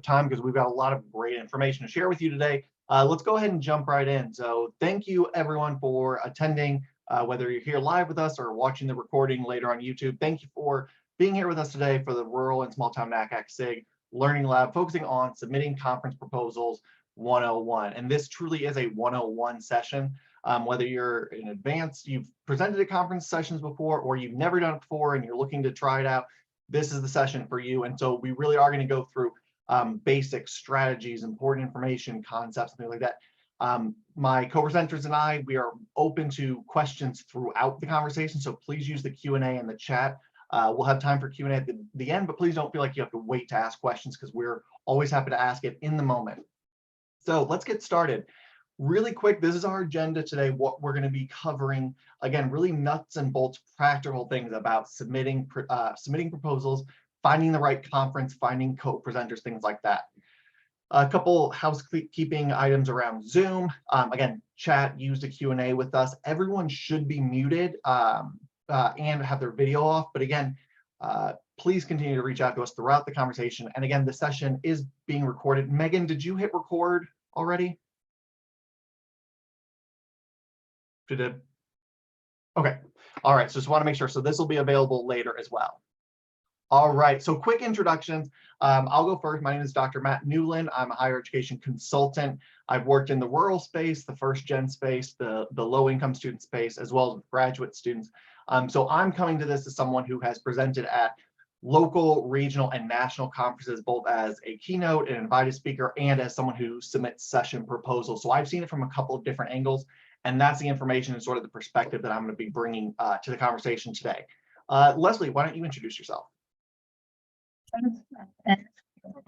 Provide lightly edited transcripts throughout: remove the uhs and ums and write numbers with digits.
time because we've got a lot of great information to share with you today. Let's go ahead and jump right in. So thank you everyone for attending, whether you're here live with us or watching the recording later on YouTube. Thank you for being here with us today for the Rural and Small Town NACAC SIG Learning Lab, focusing on submitting conference proposals 101. And this truly is a 101 session. Whether you're in advance, you've presented at conference sessions before, or you've never done it before and you're looking to try it out, this is the session for you. And so we really are going to go through basic strategies, important information, concepts, something like that. My co-presenters and I, we are open to questions throughout the conversation. So please use the Q&A in the chat. We'll have time for Q&A at the end, but please don't feel like you have to wait to ask questions because we're always happy to ask it in the moment. So let's get started. Really quick, this is our agenda today, what we're going to be covering. Again, really nuts and bolts, practical things about submitting proposals, finding the right conference, finding co-presenters, things like that. A couple housekeeping items around Zoom. Again, chat, use the Q&A with us. Everyone should be muted and have their video off. But again, please continue to reach out to us throughout the conversation. And again, the session is being recorded. Megan, did you hit record already? Did it? Okay. All right. So just want to make sure. So this will be available later as well. All right. So quick introductions. I'll go first. My name is Dr. Matt Newlin. I'm a higher education consultant. I've worked in the rural space, the first gen space, the low income student space, as well as with graduate students. So I'm coming to this as someone who has presented at local, regional, and national conferences, both as a keynote and invited speaker, and as someone who submits session proposals. So I've seen it from a couple of different angles. And that's the information and sort of the perspective that I'm going to be bringing to the conversation today. Leslie, why don't you introduce yourself?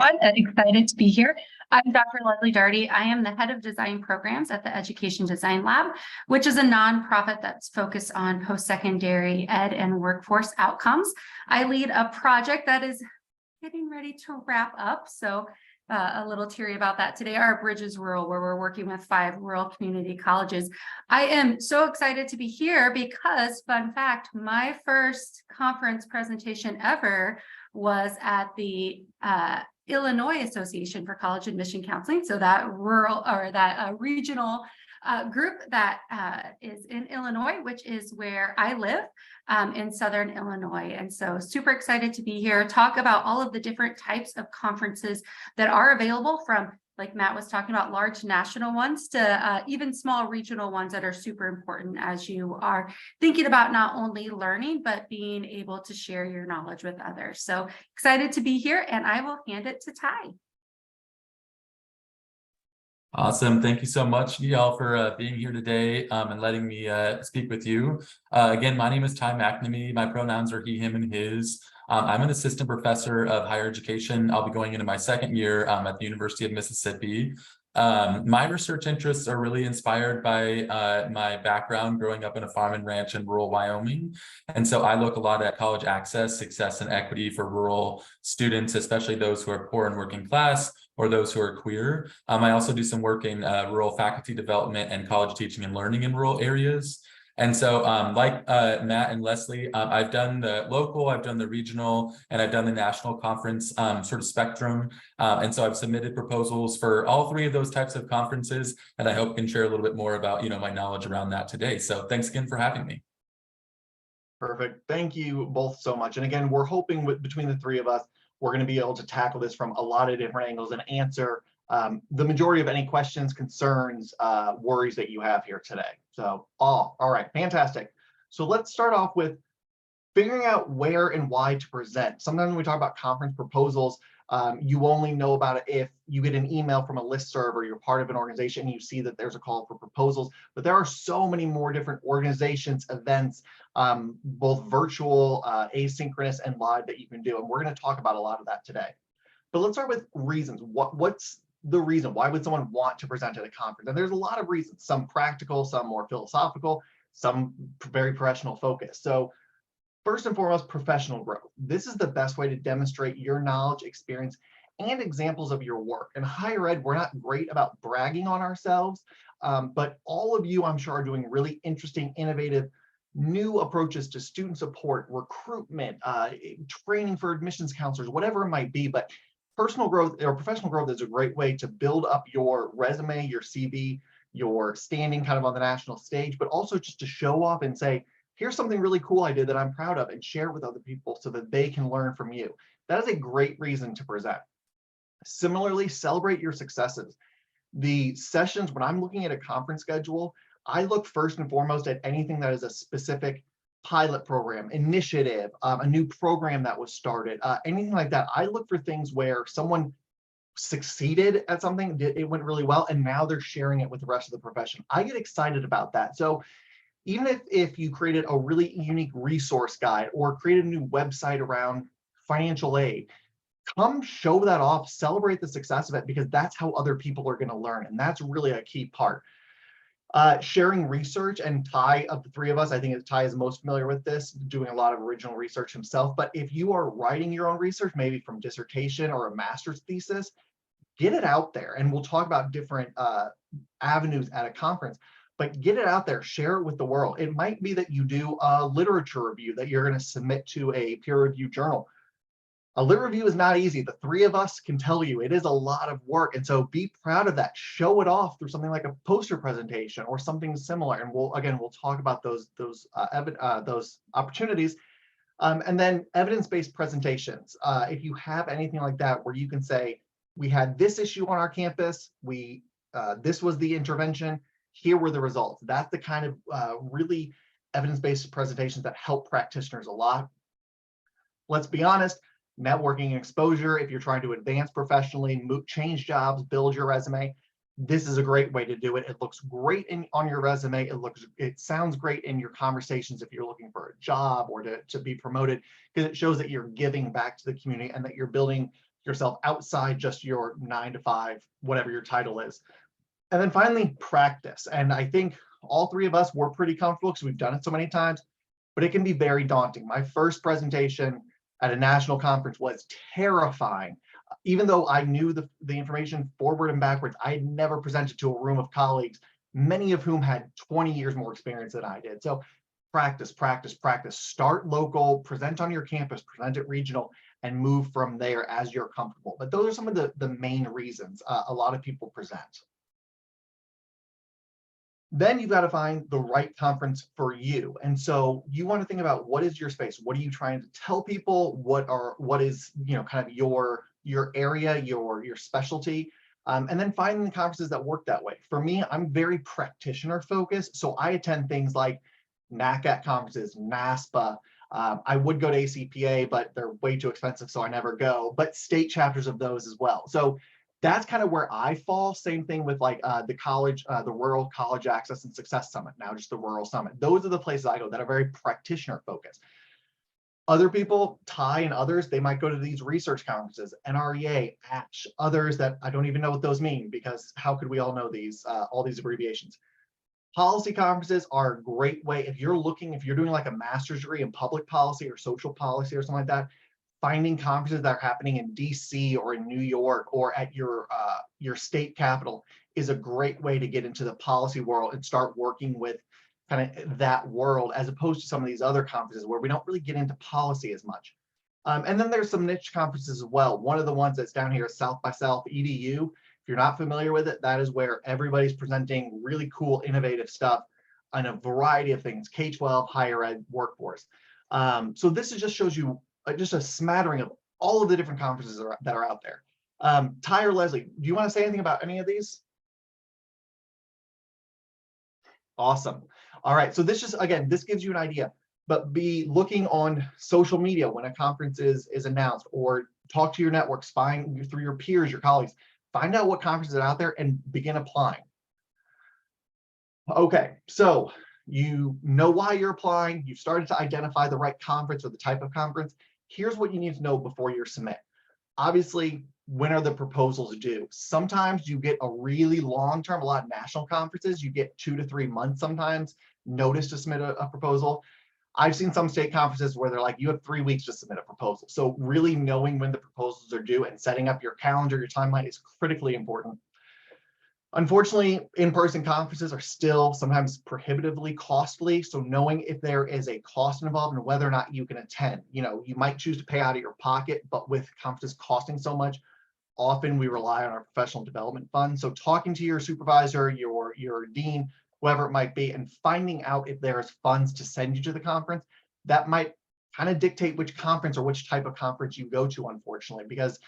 I'm excited to be here. I'm Dr. Leslie Daughtry. I am the head of design programs at the Education Design Lab, which is a nonprofit that's focused on post-secondary ed and workforce outcomes. I lead a project that is getting ready to wrap up. So a little teary about that today, our Bridges Rural, where we're working with 5 rural community colleges. I am so excited to be here because, fun fact, my first conference presentation ever was at the Illinois Association for College Admission Counseling. So that rural or that regional group that is in Illinois, which is where I live in Southern Illinois. And so super excited to be here, talk about all of the different types of conferences that are available, from, like Matt was talking about, large national ones to even small regional ones that are super important as you are thinking about not only learning, but being able to share your knowledge with others. So excited to be here, and I will hand it to Ty. Awesome. Thank you so much, y'all, for being here today and letting me speak with you. Again, my name is Ty McNamee. My pronouns are he, him, and his. I'm an assistant professor of higher education. I'll be going into my 2nd year at the University of Mississippi. My research interests are really inspired by my background growing up in a farm and ranch in rural Wyoming. And so I look a lot at college access, success, and equity for rural students, especially those who are poor and working class, or those who are queer. I also do some work in rural faculty development and college teaching and learning in rural areas. And so like Matt and Leslie, I've done the local, I've done the regional, and I've done the national conference sort of spectrum. And so I've submitted proposals for all 3 of those types of conferences, and I hope can share a little bit more about, my knowledge around that today. So thanks again for having me. Perfect. Thank you both so much. And again, we're hoping between the 3 of us, we're going to be able to tackle this from a lot of different angles and answer the majority of any questions, concerns, worries that you have here today. So, all right, fantastic. So let's start off with figuring out where and why to present. Sometimes when we talk about conference proposals, you only know about it if you get an email from a listserv or you're part of an organization and you see that there's a call for proposals. But there are so many more different organizations, events, both virtual, asynchronous, and live that you can do. And we're going to talk about a lot of that today. But let's start with reasons. What's the reason? Why would someone want to present at a conference? And there's a lot of reasons, some practical, some more philosophical, some very professional focused. So first and foremost, professional growth. This is the best way to demonstrate your knowledge, experience, and examples of your work. In higher ed, we're not great about bragging on ourselves, but all of you, I'm sure, are doing really interesting, innovative, new approaches to student support, recruitment, training for admissions counselors, whatever it might be. But personal growth or professional growth is a great way to build up your resume, your CV, your standing kind of on the national stage, but also just to show off and say, here's something really cool I did that I'm proud of, and share with other people so that they can learn from you. That is a great reason to present. Similarly, celebrate your successes. The sessions, when I'm looking at a conference schedule, I look first and foremost at anything that is a specific pilot program, initiative, a new program that was started, anything like that. I look for things where someone succeeded at something, it went really well, and now they're sharing it with the rest of the profession. I get excited about that. So even if you created a really unique resource guide or created a new website around financial aid, come show that off, celebrate the success of it, because that's how other people are going to learn. And that's really a key part. Sharing research, and Ty, of the three of us, I think Ty is most familiar with this, doing a lot of original research himself. But if you are writing your own research, maybe from dissertation or a master's thesis, get it out there. And we'll talk about different avenues at a conference, but get it out there, share it with the world. It might be that you do a literature review that you're going to submit to a peer-reviewed journal. A lit review is not easy. The three of us can tell you it is a lot of work. And so be proud of that. Show it off through something like a poster presentation or something similar. And we'll talk about those opportunities. And then evidence-based presentations. If you have anything like that where you can say, we had this issue on our campus, this was the intervention, here were the results. That's the kind of really evidence-based presentations that help practitioners a lot. Let's be honest, networking and exposure, if you're trying to advance professionally, change jobs, build your resume, this is a great way to do it. It looks great on your resume. It sounds great in your conversations if you're looking for a job or to be promoted, because it shows that you're giving back to the community and that you're building yourself outside just your 9 to 5, whatever your title is. And then finally, practice. And I think all three of us were pretty comfortable because we've done it so many times, but it can be very daunting. My first presentation at a national conference was terrifying. Even though I knew the information forward and backwards, I had never presented to a room of colleagues, many of whom had 20 years more experience than I did. So practice, practice, practice. Start local, present on your campus, present at regional, and move from there as you're comfortable. But those are some of the main reasons a lot of people present. Then you've got to find the right conference for you. And so you want to think about, what is your space? What are you trying to tell people? What is, kind of your area, your specialty? And then finding the conferences that work that way. For me, I'm very practitioner focused. So I attend things like NACAT conferences, NASPA. I would go to ACPA, but they're way too expensive, so I never go, but state chapters of those as well. So that's kind of where I fall. Same thing with like the Rural College Access and Success Summit, now just the Rural Summit. Those are the places I go that are very practitioner focused. Other people, Ty and others, they might go to these research conferences, NREA, ASH, others that I don't even know what those mean, because how could we all know these, all these abbreviations? Policy conferences are a great way if you're doing like a master's degree in public policy or social policy or something like that. Finding conferences that are happening in DC or in New York or at your state capital is a great way to get into the policy world and start working with kind of that world, as opposed to some of these other conferences where we don't really get into policy as much. And then there's some niche conferences as well. One of the ones that's down here is South by South EDU. If you're not familiar with it, that is where everybody's presenting really cool, innovative stuff on a variety of things, K-12, higher ed, workforce. So this just shows you just a smattering of all of the different conferences that are out there. Ty or Leslie, do you want to say anything about any of these? Awesome. All right, so this gives you an idea, but be looking on social media when a conference is announced, or talk to your network, spying through your peers, your colleagues, find out what conferences are out there and begin applying. Okay, so you know why you're applying, you've started to identify the right conference or the type of conference. Here's what you need to know before you submit. Obviously, when are the proposals due? Sometimes you get a really long-term, a lot of national conferences, you get 2 to 3 months sometimes notice to submit a proposal. I've seen some state conferences where they're like, you have 3 weeks to submit a proposal. So really knowing when the proposals are due and setting up your calendar, your timeline is critically important. Unfortunately, in-person conferences are still sometimes prohibitively costly. So knowing if there is a cost involved and whether or not you can attend, you might choose to pay out of your pocket, but with conferences costing so much, often we rely on our professional development fund. So talking to your supervisor, your dean, whoever it might be, and finding out if there's funds to send you to the conference, that might kind of dictate which conference or which type of conference you go to, unfortunately, because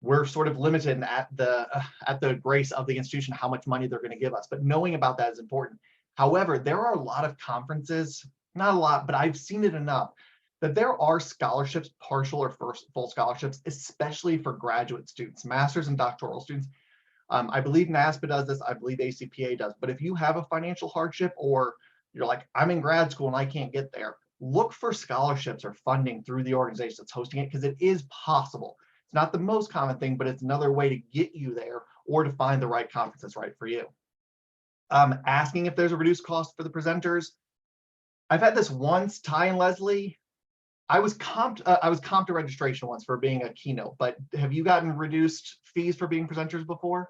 we're sort of limited at the grace of the institution how much money they're going to give us. But knowing about that is important. However, there are a lot of conferences, not a lot, but I've seen it enough that there are scholarships, partial or full scholarships, especially for graduate students, master's and doctoral students. I believe NASPA does this, I believe ACPA does, but if you have a financial hardship or you're like, I'm in grad school and I can't get there, look for scholarships or funding through the organization that's hosting it, because it is possible. It's not the most common thing, but it's another way to get you there or to find the right conference that's right for you. Asking if there's a reduced cost for the presenters. I've had this once, Ty and Leslie, I was comped to registration once for being a keynote, but have you gotten reduced fees for being presenters before?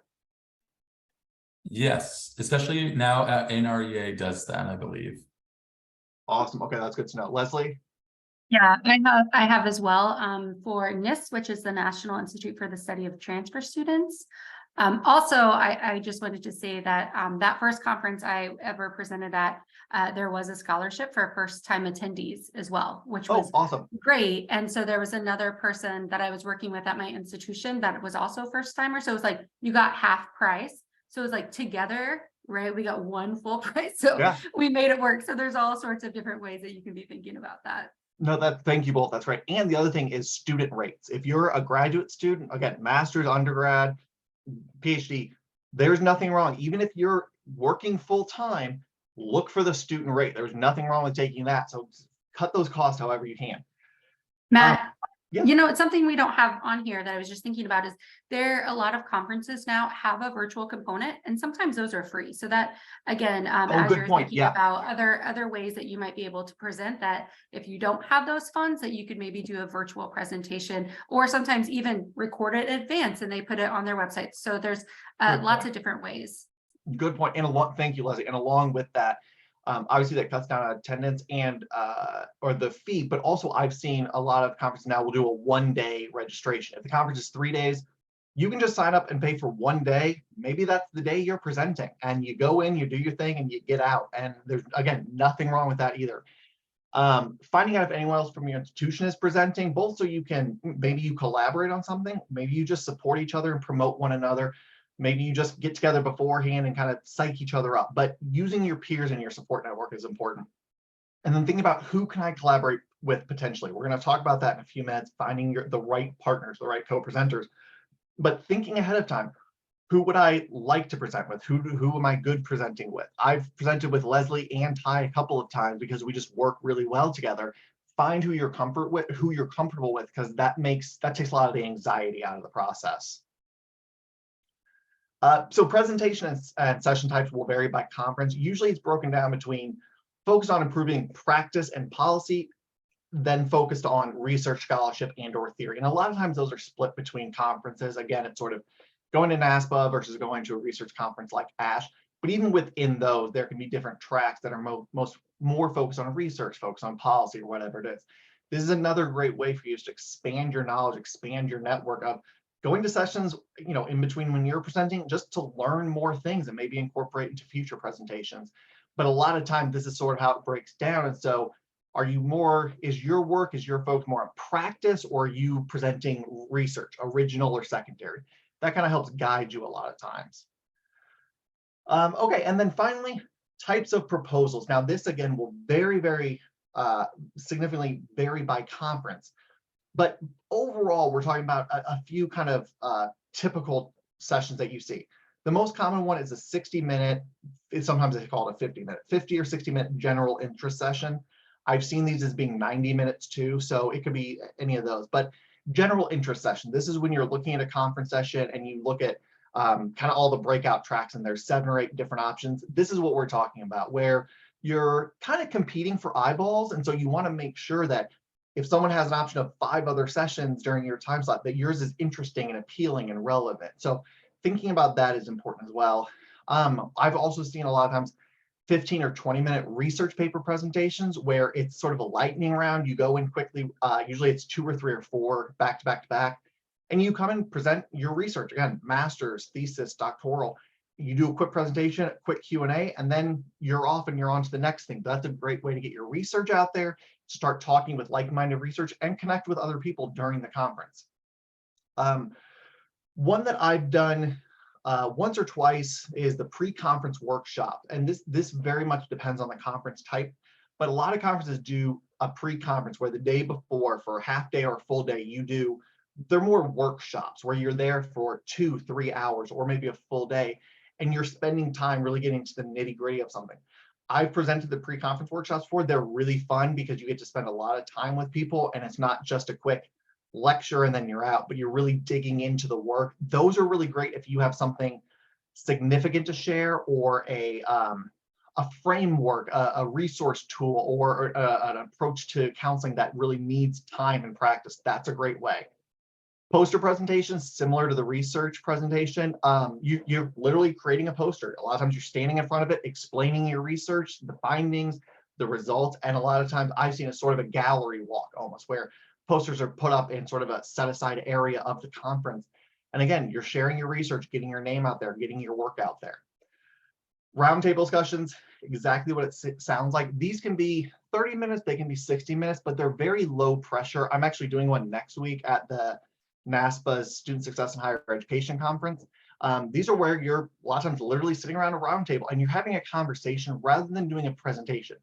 Yes, especially now NREA does that, I believe. Awesome. Okay, that's good to know. Leslie? Yeah, I have as well, for NIST, which is the National Institute for the Study of Transfer Students. Also, I just wanted to say that that first conference I ever presented at, there was a scholarship for first-time attendees as well, which was awesome. Great. And so there was another person that I was working with at my institution that was also a first-timer. So it was like you got half price. So it was like together, right? We got one full price. So Yeah. we made it work. So there's all sorts of different ways that you can be thinking about that. No, thank you both. That's right. And the other thing is student rates. If you're a graduate student, again, master's, undergrad, PhD, there's nothing wrong. Even if you're working full time, look for the student rate. There's nothing wrong with taking that. So cut those costs however you can. Matt, yeah. You know, it's something we don't have on here that I was just thinking about is a lot of conferences now have a virtual component, and sometimes those are free. So that again, as good you're point. thinking about other ways that you might be able to present that, if you don't have those funds, that you could maybe do a virtual presentation, or sometimes even record it in advance and they put it on their website. So there's lots of different ways. Good point. And thank you, Leslie. And along with that, obviously that cuts down on attendance and or the fee, but also I've seen a lot of conferences now will do a one-day registration. If the conference is 3 days, you can just sign up and pay for 1 day. Maybe that's the day you're presenting, and you go in, you do your thing, and you get out. And there's, again, nothing wrong with that either. Finding out if anyone else from your institution is presenting, both so you can, maybe you collaborate on something, maybe you just support each other and promote one another. Maybe you just get together beforehand and kind of psych each other up, but using your peers and your support network is important. And then thinking about who can I collaborate with potentially. We're going to talk about that in a few minutes, finding the right partners, the right co-presenters, but thinking ahead of time, who would I like to present with? Who am I good presenting with? I've presented with Leslie and Ty a couple of times because we just work really well together. Find who you're comfortable with, because that takes a lot of the anxiety out of the process. So presentation and session types will vary by conference. Usually it's broken down between focus on improving practice and policy, then focused on research, scholarship, and or theory. And a lot of times those are split between conferences. Again, it's sort of going to NASPA versus going to a research conference like ASH. But even within those, there can be different tracks that are more focused on research, focused on policy, or whatever it is. This is another great way for you to expand your knowledge, expand your network of going to sessions, in between when you're presenting, just to learn more things and maybe incorporate into future presentations. But a lot of times this is sort of how it breaks down. And so is your focus more on practice, or are you presenting research, original or secondary? That kind of helps guide you a lot of times. Okay, and then finally, types of proposals. Now this again will very significantly vary by conference. But overall, we're talking about a few kind of typical sessions that you see. The most common one is a 60-minute, sometimes they call it a 50-minute, 50 or 60-minute general interest session. I've seen these as being 90 minutes too, so it could be any of those. But general interest session, this is when you're looking at a conference session and you look at kind of all the breakout tracks, and there's 7 or 8 different options. This is what we're talking about, where you're kind of competing for eyeballs. And so you want to make sure that if someone has an option of 5 other sessions during your time slot, that yours is interesting and appealing and relevant. So thinking about that is important as well. I've also seen a lot of times 15 or 20-minute research paper presentations where it's sort of a lightning round. You go in quickly. Usually it's 2 or 3 or 4 back to back to back. and you come and present your research. Again, master's, thesis, doctoral. You do a quick presentation, a quick Q&A, and then you're off and you're on to the next thing. That's a great way to get your research out there, start talking with like-minded research, and connect with other people during the conference. One that I've done once or twice is the pre-conference workshop. And this very much depends on the conference type, but a lot of conferences do a pre-conference where the day before, for a half day or a full day, they're more workshops where you're there for 2-3 hours or maybe a full day, and you're spending time really getting to the nitty-gritty of something. I've presented the pre-conference workshops before. They're really fun because you get to spend a lot of time with people, and it's not just a quick lecture and then you're out, but you're really digging into the work. Those are really great if you have something significant to share, or a framework, a resource tool, or an approach to counseling that really needs time and practice. That's a great way. Poster presentations, similar to the research presentation, you're literally creating a poster. A lot of times you're standing in front of it, explaining your research, the findings, the results, and a lot of times I've seen a sort of a gallery walk almost, where posters are put up in sort of a set-aside area of the conference. And again, you're sharing your research, getting your name out there, getting your work out there. Roundtable discussions, exactly what it sounds like. These can be 30 minutes, they can be 60 minutes, but they're very low pressure. I'm actually doing one next week at the NASPA's Student Success in Higher Education Conference. These are where you're a lot of times literally sitting around a roundtable and you're having a conversation rather than doing a presentation.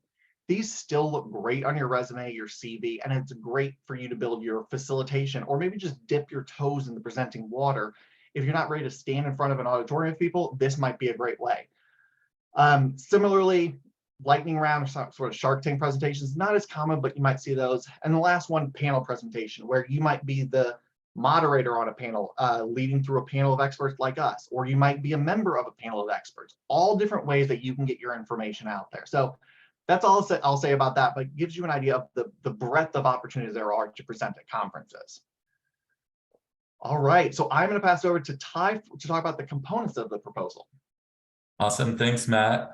These still look great on your resume, your CV, and it's great for you to build your facilitation, or maybe just dip your toes in the presenting water. If you're not ready to stand in front of an auditorium of people, this might be a great way. Similarly, lightning round, sort of Shark Tank presentations, not as common, but you might see those. And the last one, panel presentation, where you might be the moderator on a panel, leading through a panel of experts like us, or you might be a member of a panel of experts. All different ways that you can get your information out there. So that's all I'll say about that, but it gives you an idea of the breadth of opportunities there are to present at conferences. All right, so I'm going to pass it over to Ty to talk about the components of the proposal. Awesome, thanks, Matt.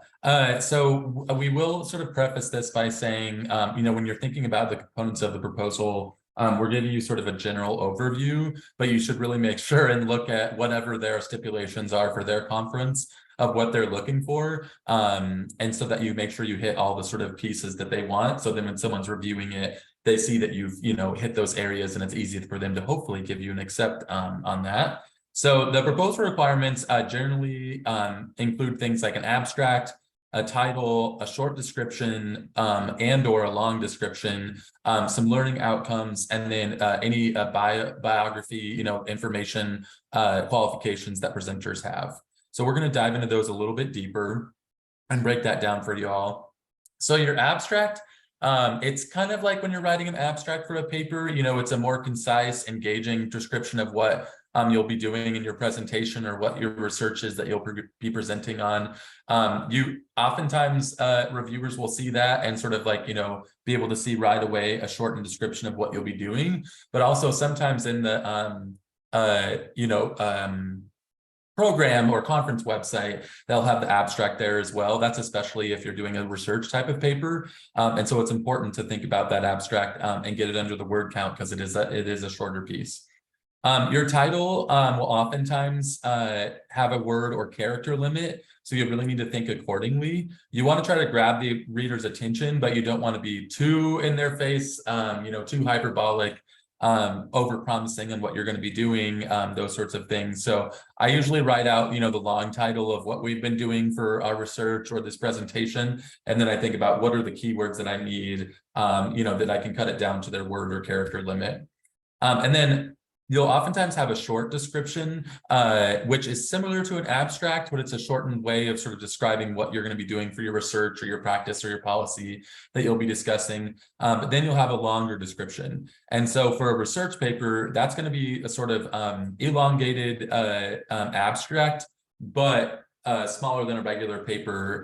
So we will sort of preface this by saying, when you're thinking about the components of the proposal, we're giving you sort of a general overview, but you should really make sure and look at whatever their stipulations are for their conference of what they're looking for, and so that you make sure you hit all the sort of pieces that they want. So then when someone's reviewing it, they see that you've hit those areas, and it's easy for them to hopefully give you an accept on that. So the proposal requirements generally include things like an abstract, a title, a short description, and or a long description, some learning outcomes, and then any biography, information, qualifications that presenters have. So we're going to dive into those a little bit deeper and break that down for y'all. So your abstract, it's kind of like when you're writing an abstract for a paper, it's a more concise, engaging description of what you'll be doing in your presentation, or what your research is that you'll be presenting on. You oftentimes, reviewers will see that and sort of like, be able to see right away a shortened description of what you'll be doing, but also sometimes in the, program or conference website, they'll have the abstract there as well. That's especially if you're doing a research type of paper. And so it's important to think about that abstract and get it under the word count, because it is a shorter piece. Your title will oftentimes have a word or character limit, so you really need to think accordingly. You want to try to grab the reader's attention, but you don't want to be too in their face, too hyperbolic, over-promising on what you're going to be doing, those sorts of things. So I usually write out, the long title of what we've been doing for our research or this presentation, and then I think about what are the keywords that I need, that I can cut it down to their word or character limit. And then you'll oftentimes have a short description, which is similar to an abstract, but it's a shortened way of sort of describing what you're going to be doing for your research or your practice or your policy that you'll be discussing. But then you'll have a longer description. And so for a research paper, that's going to be a sort of elongated abstract, but smaller than a regular paper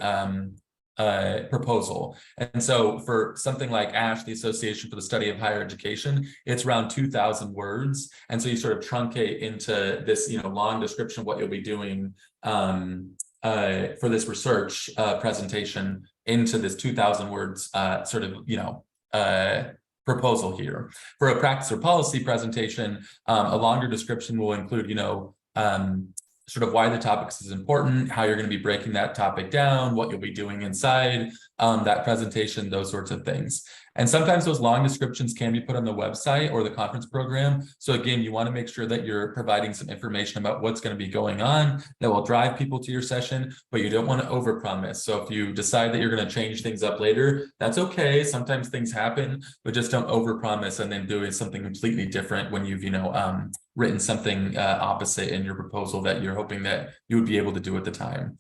proposal. And so for something like ASH, the Association for the Study of Higher Education, it's around 2,000 words. And so you sort of truncate into this, long description of what you'll be doing for this research presentation into this 2,000 words sort of, proposal here. For a practice or policy presentation, a longer description will include, sort of why the topic is important, how you're going to be breaking that topic down, what you'll be doing inside that presentation, those sorts of things. And sometimes those long descriptions can be put on the website or the conference program. So again, you want to make sure that you're providing some information about what's going to be going on that will drive people to your session, but you don't want to overpromise. So if you decide that you're going to change things up later, that's okay. Sometimes things happen, but just don't overpromise and then do something completely different when you've, written something opposite in your proposal that you're hoping that you would be able to do at the time.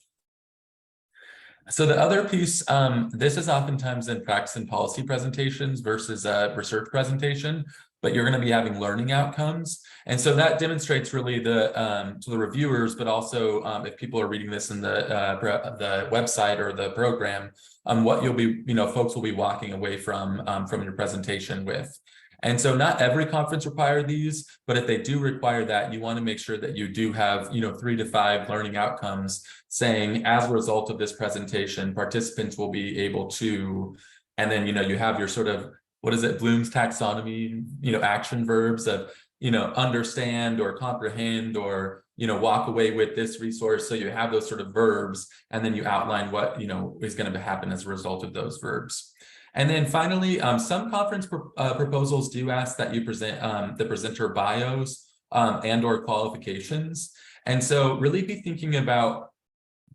So the other piece, this is oftentimes in practice and policy presentations versus a research presentation, but you're going to be having learning outcomes. And so that demonstrates really to the reviewers, but also if people are reading this in the website or the program, what you'll be, folks will be walking away from your presentation with. And so not every conference require these, but if they do require that, you want to make sure that you do have, 3 to 5 learning outcomes saying, as a result of this presentation, participants will be able to, and then, you have your sort of, what is it, Bloom's taxonomy, action verbs of, understand or comprehend or, walk away with this resource. So you have those sort of verbs, and then you outline what, is going to happen as a result of those verbs. And then finally, some conference proposals do ask that you present the presenter bios and or qualifications. And so really be thinking about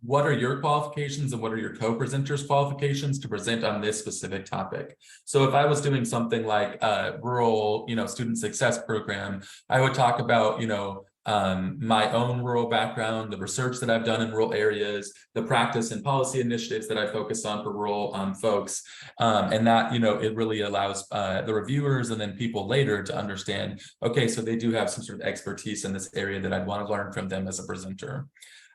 what are your qualifications and what are your co-presenters' qualifications to present on this specific topic. So if I was doing something like rural, student success program, I would talk about, my own rural background, the research that I've done in rural areas, the practice and policy initiatives that I focus on for rural folks. And that, it really allows the reviewers and then people later to understand, okay, so they do have some sort of expertise in this area that I'd want to learn from them as a presenter.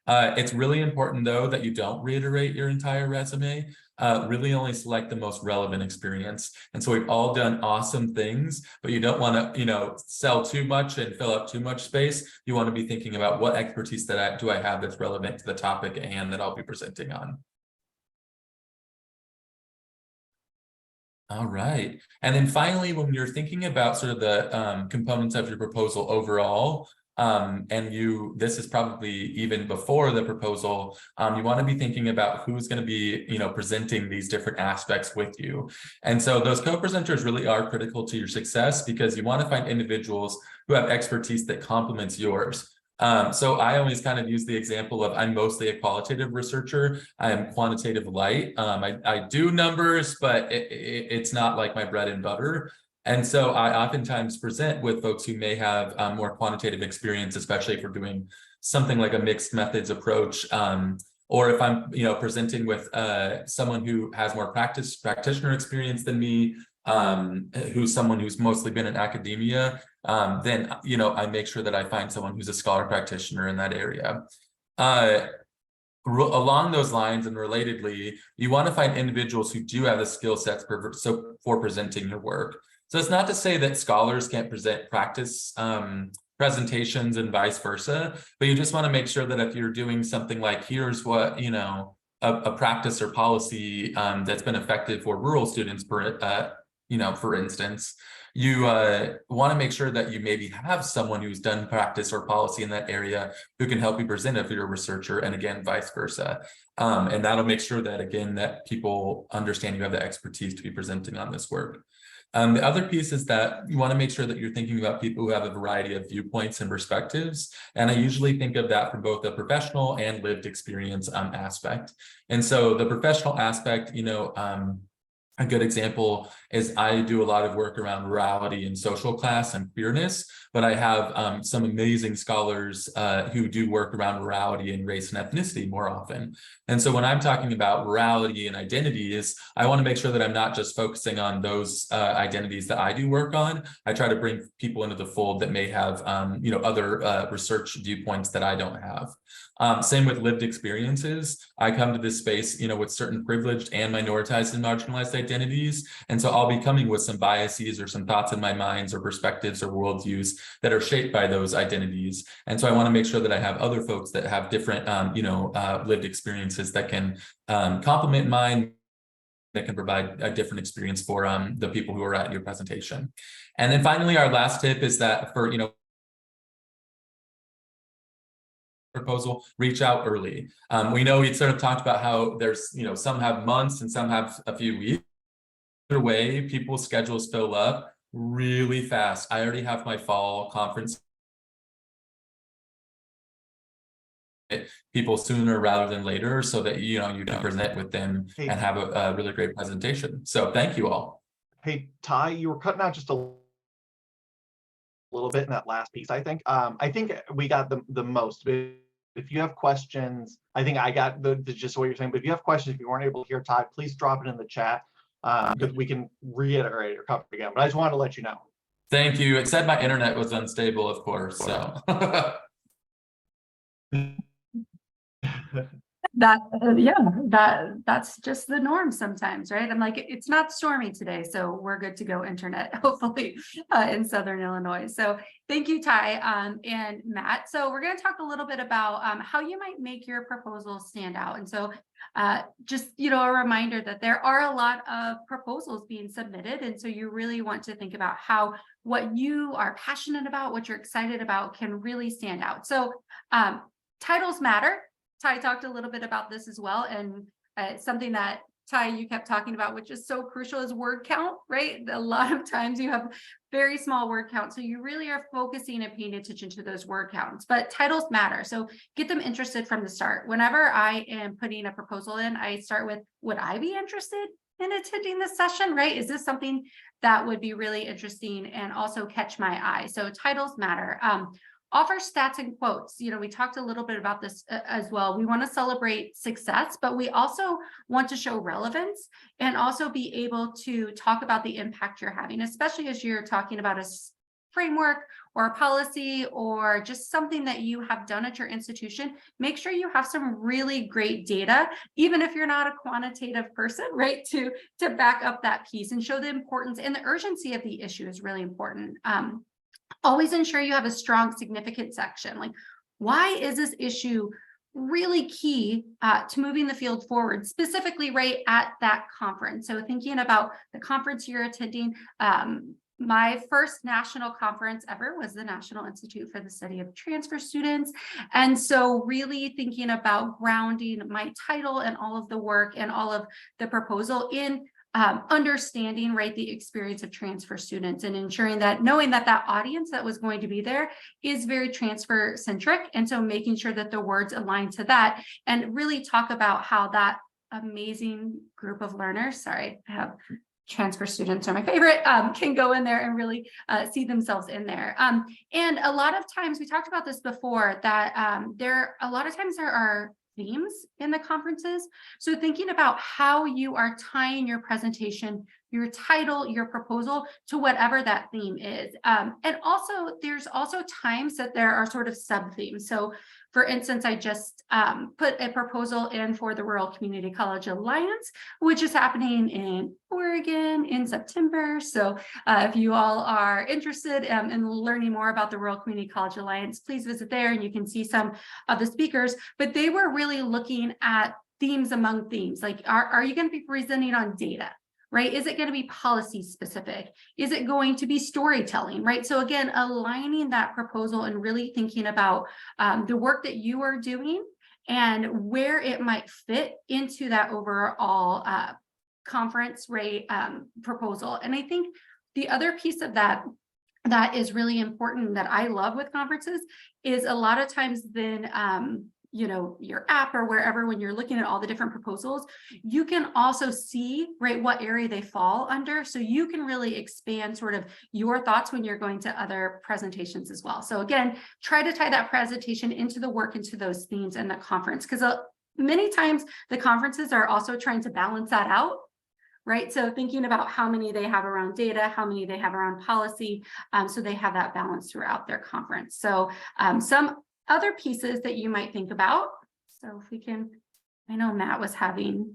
It's really important, though, that you don't reiterate your entire resume. Really only select the most relevant experience. And so we've all done awesome things, but you don't want to, sell too much and fill up too much space. You want to be thinking about what expertise that do I have that's relevant to the topic and that I'll be presenting on. All right. And then finally, when you're thinking about sort of the components of your proposal overall, and this is probably even before the proposal, you want to be thinking about who's going to be, presenting these different aspects with you. And so those co-presenters really are critical to your success because you want to find individuals who have expertise that complements yours. So I always kind of use the example of I'm mostly a qualitative researcher. I am quantitative light. I do numbers, but it's not like my bread and butter. And so I oftentimes present with folks who may have more quantitative experience, especially if we're doing something like a mixed methods approach, or if I'm, presenting with someone who has more practitioner experience than me, who's someone who's mostly been in academia, then, I make sure that I find someone who's a scholar practitioner in that area. Along those lines and relatedly, you want to find individuals who do have the skill sets for presenting your work. So it's not to say that scholars can't present practice presentations and vice versa, but you just want to make sure that if you're doing something like here's what, a practice or policy that's been effective for rural students, for instance, you want to make sure that you maybe have someone who's done practice or policy in that area who can help you present if you're a researcher, and again, vice versa. And that'll make sure that, again, that people understand you have the expertise to be presenting on this work. The other piece is that you want to make sure that you're thinking about people who have a variety of viewpoints and perspectives. And I usually think of that from both a professional and lived experience aspect. And so the professional aspect, a good example is I do a lot of work around rurality and social class and queerness, but I have some amazing scholars who do work around rurality and race and ethnicity more often. And so when I'm talking about rurality and identities, I want to make sure that I'm not just focusing on those identities that I do work on. I try to bring people into the fold that may have, other research viewpoints that I don't have. Same with lived experiences. I come to this space, with certain privileged and minoritized and marginalized identities. And so I'll be coming with some biases or some thoughts in my minds or perspectives or worldviews that are shaped by those identities. And so I want to make sure that I have other folks that have different, lived experiences that can complement mine, that can provide a different experience for the people who are at your presentation. And then finally, our last tip is that for, proposal, reach out early. We know we sort of talked about how there's, some have months and some have a few weeks. Either way, people's schedules fill up really fast. I already have my fall conference people sooner rather than later, so that you can present with them and have a really great presentation. So thank you all. Hey, Ty, you were cutting out just a little bit in that last piece. I think we got the most. If you have questions, I think I got the just what you're saying. But if you have questions, if you weren't able to hear Ty, please drop it in the chat because we can reiterate or cover it again. But I just wanted to let you know. Thank you. It said my internet was unstable, of course. So. That's just the norm sometimes, right? I'm like, it's not stormy today, so we're good to go internet, hopefully, in Southern Illinois. So thank you, Ty and Matt. So we're going to talk a little bit about how you might make your proposal stand out. And so just, a reminder that there are a lot of proposals being submitted. And so you really want to think about how what you are passionate about, what you're excited about can really stand out. So titles matter. Ty talked a little bit about this as well, and something that Ty, you kept talking about, which is so crucial, is word count, right? A lot of times you have very small word count, so you really are focusing and paying attention to those word counts, but titles matter. So get them interested from the start. Whenever I am putting a proposal in, I start with, would I be interested in attending this session, right? Is this something that would be really interesting and also catch my eye? So titles matter. Offer stats and quotes. We talked a little bit about this as well. We want to celebrate success, but we also want to show relevance and also be able to talk about the impact you're having, especially as you're talking about a framework or a policy or just something that you have done at your institution. Make sure you have some really great data, even if you're not a quantitative person, right, to back up that piece and show the importance and the urgency of the issue is really important. Always ensure you have a strong, significant section. Like, why is this issue really key to moving the field forward, specifically right at that conference? So thinking about the conference you're attending, my first national conference ever was the National Institute for the Study of Transfer Students. And so really thinking about grounding my title and all of the work and all of the proposal in understanding, right, the experience of transfer students and ensuring that knowing that that audience that was going to be there is very transfer centric. And so making sure that the words align to that and really talk about how that amazing group of learners, sorry, I have transfer students are my favorite, can go in there and really see themselves in there. And a lot of times, we talked about this before, that there are themes in the conferences. So thinking about how you are tying your presentation, your title, your proposal to whatever that theme is. And also, there's also times that there are sort of sub-themes. So for instance, I just put a proposal in for the Rural Community College Alliance, which is happening in Oregon in September. So if you all are interested in learning more about the Rural Community College Alliance, please visit there and you can see some of the speakers. But they were really looking at themes among themes. Like, are you going to be presenting on data? Right? Is it going to be policy specific? Is it going to be storytelling? Right? So again, aligning that proposal and really thinking about the work that you are doing and where it might fit into that overall conference, right, proposal. And I think the other piece of that is really important that I love with conferences is a lot of times then your app or wherever, when you're looking at all the different proposals, you can also see, right, what area they fall under. So you can really expand sort of your thoughts when you're going to other presentations as well. So again, try to tie that presentation into the work, into those themes in the conference, because many times the conferences are also trying to balance that out. Right. So thinking about how many they have around data, how many they have around policy, so they have that balance throughout their conference. So some other pieces that you might think about. So if we can, I know Matt was having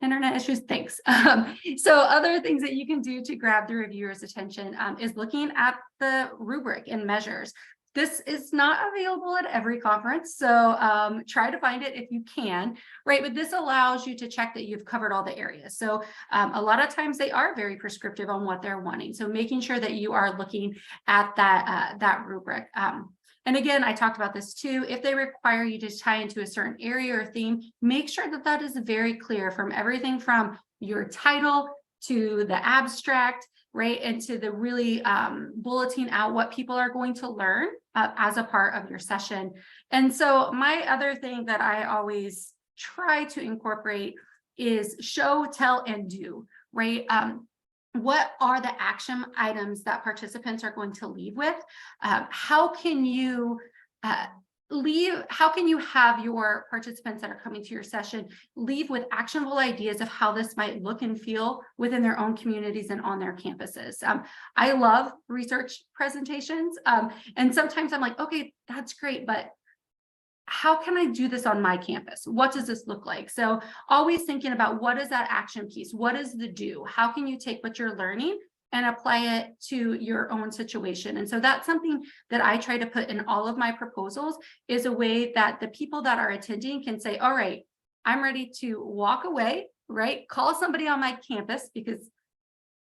internet issues, thanks. So other things that you can do to grab the reviewer's attention is looking at the rubric and measures. This is not available at every conference, so try to find it if you can, right? But this allows you to check that you've covered all the areas. So a lot of times they are very prescriptive on what they're wanting. So making sure that you are looking at that rubric. And again, I talked about this too. If they require you to tie into a certain area or theme, make sure that that is very clear, from everything from your title to the abstract, right? And to the really bulleting out what people are going to learn as a part of your session. And so my other thing that I always try to incorporate is show, tell, and do, right? What are the action items that participants are going to leave with? How can you how can you have your participants that are coming to your session leave with actionable ideas of how this might look and feel within their own communities and on their campuses? I love research presentations. And sometimes I'm like, okay, that's great, but how can I do this on my campus? What does this look like? So always thinking about, what is that action piece? What is the do? How can you take what you're learning and apply it to your own situation? And so that's something that I try to put in all of my proposals, is a way that the people that are attending can say, all right, I'm ready to walk away, right? Call somebody on my campus, because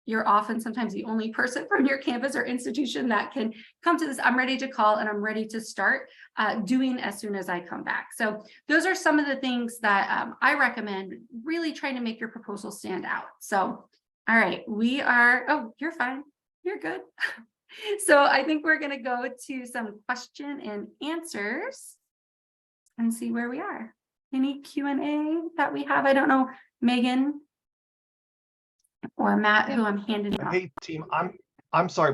you're often sometimes the only person from your campus or institution that can come to this. I'm ready to call and I'm ready to start doing as soon as I come back. So those are some of the things that I recommend, really trying to make your proposal stand out. So, all right, we are, oh, you're fine. You're good. So I think we're gonna go to some question and answers and see where we are. Any Q&A that we have? I don't know, Megan or Matt, who I'm handing off. Hey team, I'm sorry,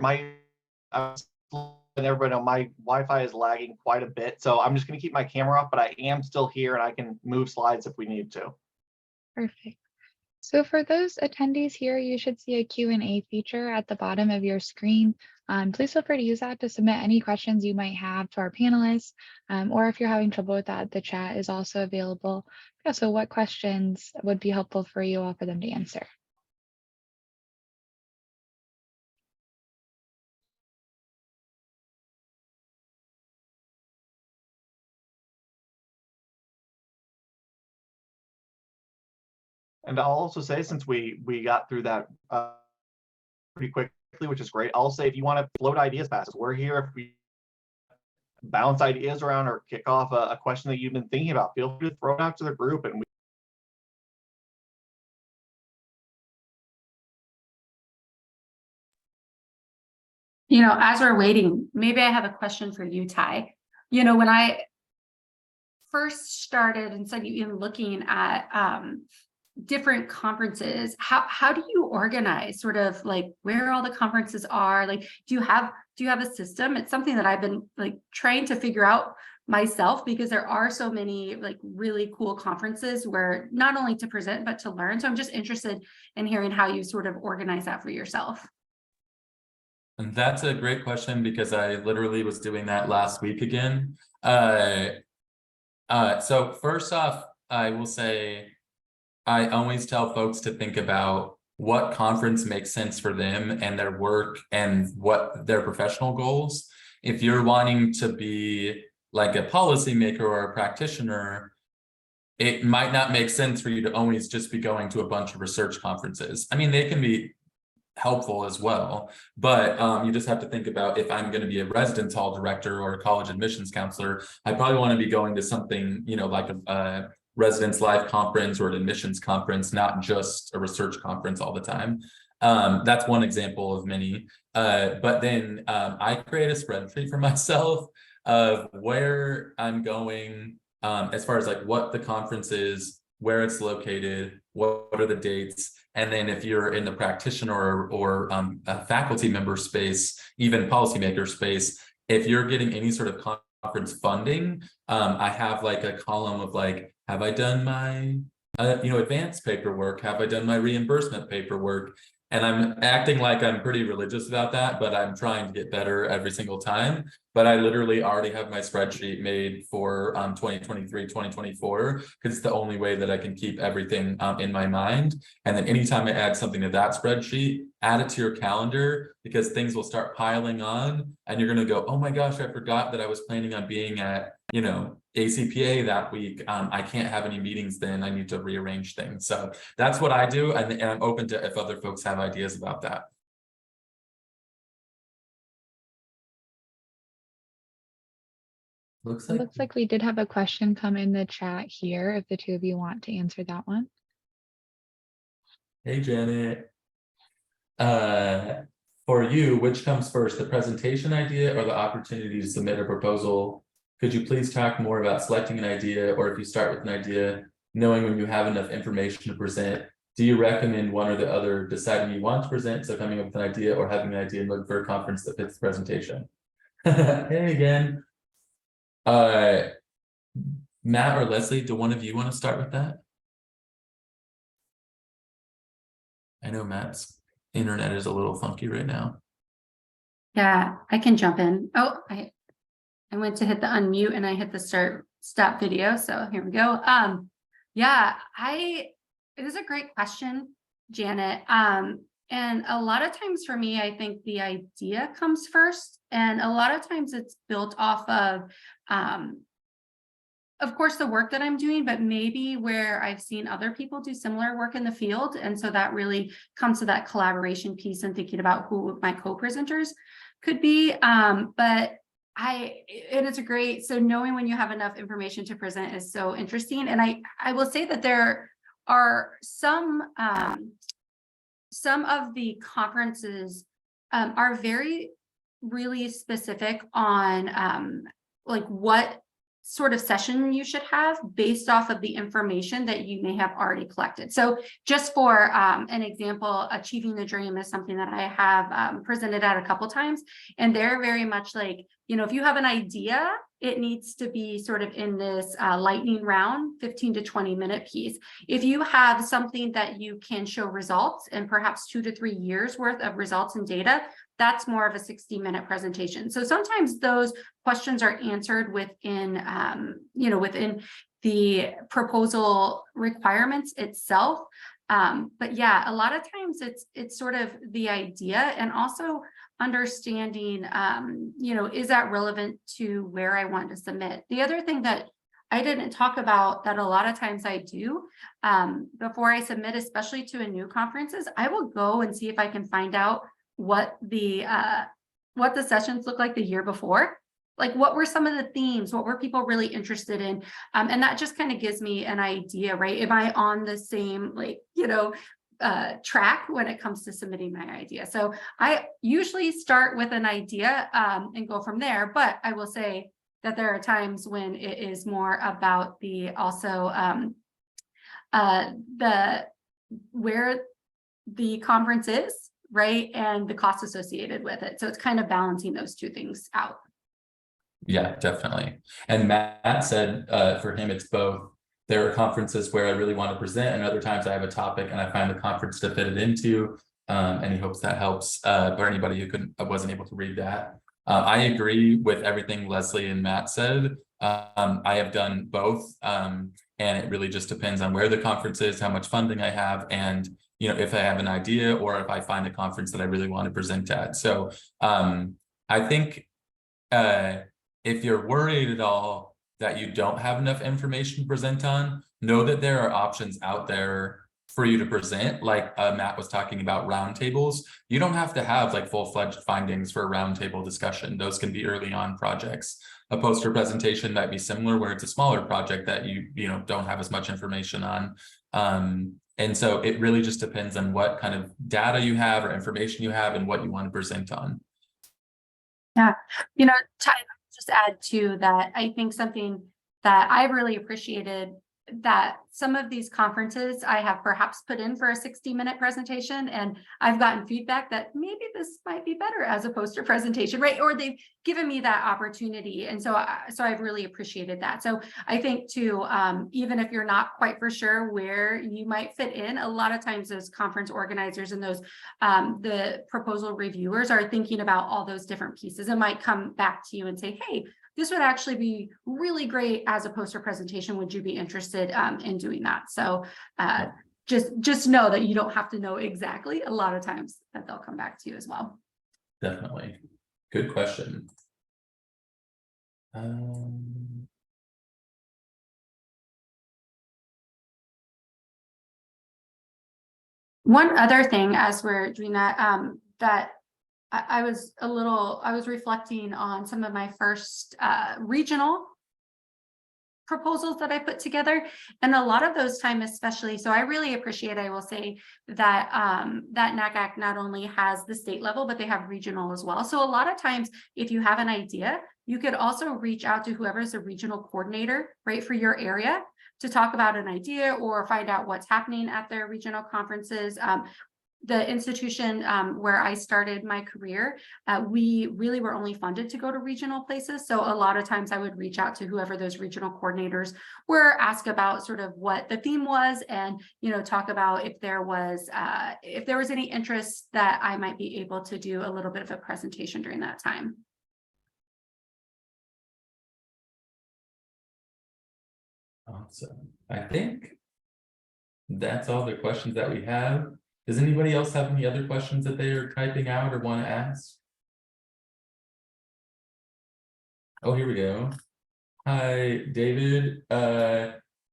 I'm letting everybody know my Wi-Fi is lagging quite a bit, so I'm just going to keep my camera off, but I am still here and I can move slides if we need to. Perfect. So for those attendees here, you should see a Q&A feature at the bottom of your screen. Please feel free to use that to submit any questions you might have to our panelists, or if you're having trouble with that, the chat is also available. Yeah, so what questions would be helpful for you all for them to answer? And I'll also say, since we got through that pretty quickly, which is great, I'll say, if you want to float ideas past us, we're here. If we bounce ideas around or kick off a question that you've been thinking about, feel free to throw it out to the group. And You know, as we're waiting, maybe I have a question for you, Ty. You know, when I first started and started even looking at different conferences, how do you organize sort of like where all the conferences are? Like, do you have a system? It's something that I've been like trying to figure out myself, because there are so many like really cool conferences where not only to present but to learn. So I'm just interested in hearing how you sort of organize that for yourself. And that's a great question, because I literally was doing that last week again. So first off, I will say, I always tell folks to think about what conference makes sense for them and their work and what their professional goals. If you're wanting to be like a policymaker or a practitioner, it might not make sense for you to always just be going to a bunch of research conferences. I mean, they can be helpful as well, but you just have to think about, if I'm going to be a residence hall director or a college admissions counselor, I probably want to be going to something, you know, like a residence live conference or an admissions conference, not just a research conference all the time. That's one example of many. But then I create a spreadsheet for myself of where I'm going, as far as like what the conference is, where it's located, what are the dates. And then if you're in the practitioner or a faculty member space, even policymaker space, if you're getting any sort of conference funding, I have like a column of like, have I done my advanced paperwork? Have I done my reimbursement paperwork? And I'm acting like I'm pretty religious about that, but I'm trying to get better every single time. But I literally already have my spreadsheet made for 2023, 2024, because it's the only way that I can keep everything in my mind. And then anytime I add something to that spreadsheet, add it to your calendar, because things will start piling on and you're going to go, oh my gosh, I forgot that I was planning on being at, you know, ACPA that week. I can't have any meetings then. I need to rearrange things. So that's what I do. And I'm open to if other folks have ideas about that. It looks like we did have a question come in the chat here, if the two of you want to answer that one. Hey, Janet. For you, which comes first, the presentation idea or the opportunity to submit a proposal? Could you please talk more about selecting an idea, or if you start with an idea, knowing when you have enough information to present? Do you recommend one or the other, deciding you want to present, so coming up with an idea, or having an idea and looking for a conference that fits the presentation? Hey again. Matt or Leslie, do one of you want to start with that? I know Matt's internet is a little funky right now. Yeah, I can jump in. Oh, I went to hit the unmute and I hit the stop video. So here we go. Yeah, it is a great question, Janet. And a lot of times for me, I think the idea comes first, and a lot of times it's built off of course, the work that I'm doing, but maybe where I've seen other people do similar work in the field. And so that really comes to that collaboration piece and thinking about who my co-presenters could be. But it's a great, so knowing when you have enough information to present is so interesting. And I will say that there are some of the conferences are really specific on like what sort of session you should have based off of the information that you may have already collected. So just for an example, Achieving the Dream is something that I have presented at a couple times, and they're very much like, you know, if you have an idea, it needs to be sort of in this lightning round, 15 to 20 minute piece. If you have something that you can show results and perhaps 2 to 3 years worth of results and data, that's more of a 60-minute presentation. So sometimes those questions are answered within, within the proposal requirements itself. But yeah, a lot of times it's sort of the idea, and also understanding, is that relevant to where I want to submit? The other thing that I didn't talk about that a lot of times I do before I submit, especially to a new conference, is I will go and see if I can find out what the sessions look like the year before. Like, what were some of the themes? What were people really interested in? And that just kind of gives me an idea, right? Am I on the same, track when it comes to submitting my idea? So I usually start with an idea and go from there. But I will say that there are times when it is more about the where the conference is, right? And the cost associated with it. So it's kind of balancing those two things out. Yeah, definitely. And Matt said for him, it's both. There are conferences where I really want to present, and other times I have a topic and I find the conference to fit it into. And he hopes that helps for anybody who wasn't able to read that. I agree with everything Leslie and Matt said. I have done both. And it really just depends on where the conference is, how much funding I have, and if I have an idea or if I find a conference that I really want to present at. So I think if you're worried at all that you don't have enough information to present on, know that there are options out there for you to present. Like Matt was talking about roundtables. You don't have to have like full-fledged findings for a roundtable discussion. Those can be early on projects. A poster presentation might be similar, where it's a smaller project that you don't have as much information on. And so it really just depends on what kind of data you have or information you have and what you want to present on. Yeah, just add to that, I think something that I really appreciated that some of these conferences I have perhaps put in for a 60-minute presentation, and I've gotten feedback that maybe this might be better as a poster presentation, right? Or they've given me that opportunity. And so I've really appreciated that. So I think too, even if you're not quite for sure where you might fit in, a lot of times those conference organizers and those the proposal reviewers are thinking about all those different pieces and might come back to you and say, hey, this would actually be really great as a poster presentation. Would you be interested in doing that? So just know that you don't have to know exactly. A lot of times that they'll come back to you as well. Definitely. Good question. One other thing as we're doing that, that I was reflecting on some of my first regional proposals that I put together, and a lot of those time, especially. So I really appreciate, I will say that that NACAC not only has the state level, but they have regional as well. So a lot of times, if you have an idea, you could also reach out to whoever's a regional coordinator, right, for your area to talk about an idea or find out what's happening at their regional conferences. The institution where I started my career, we really were only funded to go to regional places. So a lot of times I would reach out to whoever those regional coordinators were, ask about sort of what the theme was, and talk about if there was any interest that I might be able to do a little bit of a presentation during that time. Awesome. I think that's all the questions that we have. Does anybody else have any other questions that they are typing out or want to ask? Oh, here we go. Hi, David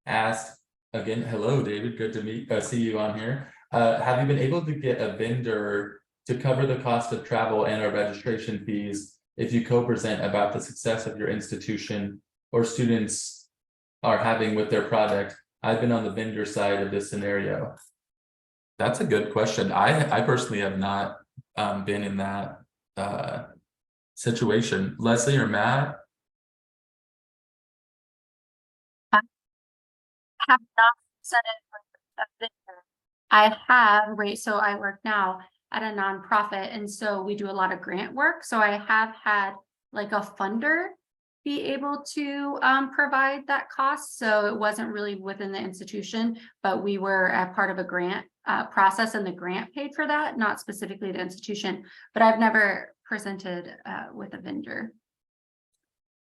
asked again. Hello, David. Good to see you on here. Have you been able to get a vendor to cover the cost of travel and our registration fees if you co-present about the success of your institution or students are having with their project? I've been on the vendor side of this scenario. That's a good question. I personally have not been in that situation. Leslie or Matt? I have not presented with a vendor. I have, right, so I work now at a nonprofit, and so we do a lot of grant work. So I have had like a funder be able to provide that cost. So it wasn't really within the institution, but we were a part of a grant process, and the grant paid for that, not specifically the institution. But I've never presented with a vendor.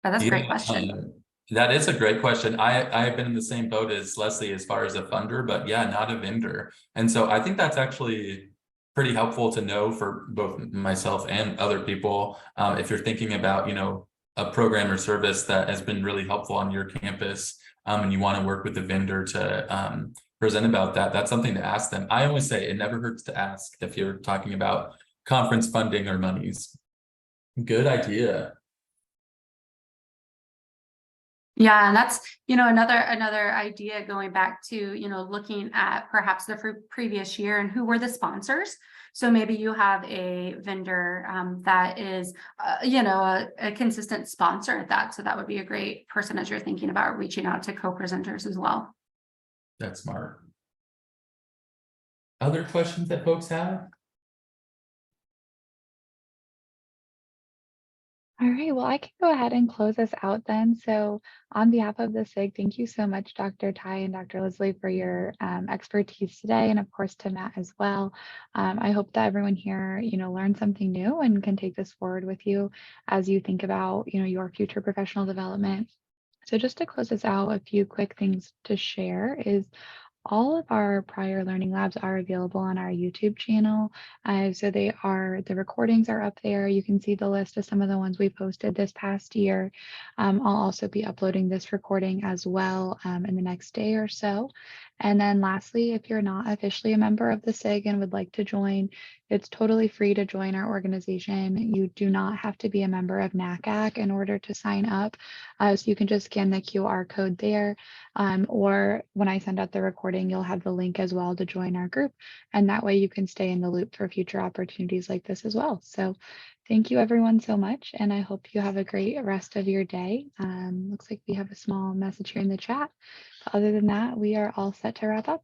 But that's a great question. That is a great question. I've been in the same boat as Leslie as far as a funder, but yeah, not a vendor. And so I think that's actually pretty helpful to know for both myself and other people. If you're thinking about, a program or service that has been really helpful on your campus, and you want to work with the vendor to present about that, that's something to ask them. I always say it never hurts to ask if you're talking about conference funding or monies. Good idea. Yeah, and that's, another idea going back to, looking at perhaps the previous year and who were the sponsors. So maybe you have a vendor that is, a consistent sponsor at that. So that would be a great person as you're thinking about reaching out to co-presenters as well. That's smart. Other questions that folks have? All right, well, I can go ahead and close us out then. So on behalf of the SIG, thank you so much, Dr. Ty and Dr. Leslie, for your expertise today, and of course to Matt as well. I hope that everyone here, learned something new and can take this forward with you as you think about, your future professional development. So just to close this out, a few quick things to share is all of our prior learning labs are available on our YouTube channel. So the recordings are up there. You can see the list of some of the ones we posted this past year. I'll also be uploading this recording as well in the next day or so. And then lastly, if you're not officially a member of the SIG and would like to join, it's totally free to join our organization. You do not have to be a member of NACAC in order to sign up. So you can just scan the QR code there, or when I send out the recording, you'll have the link as well to join our group. And that way you can stay in the loop for future opportunities like this as well. So thank you everyone so much. And I hope you have a great rest of your day. Looks like we have a small message here in the chat. other than that, we are all set to wrap up.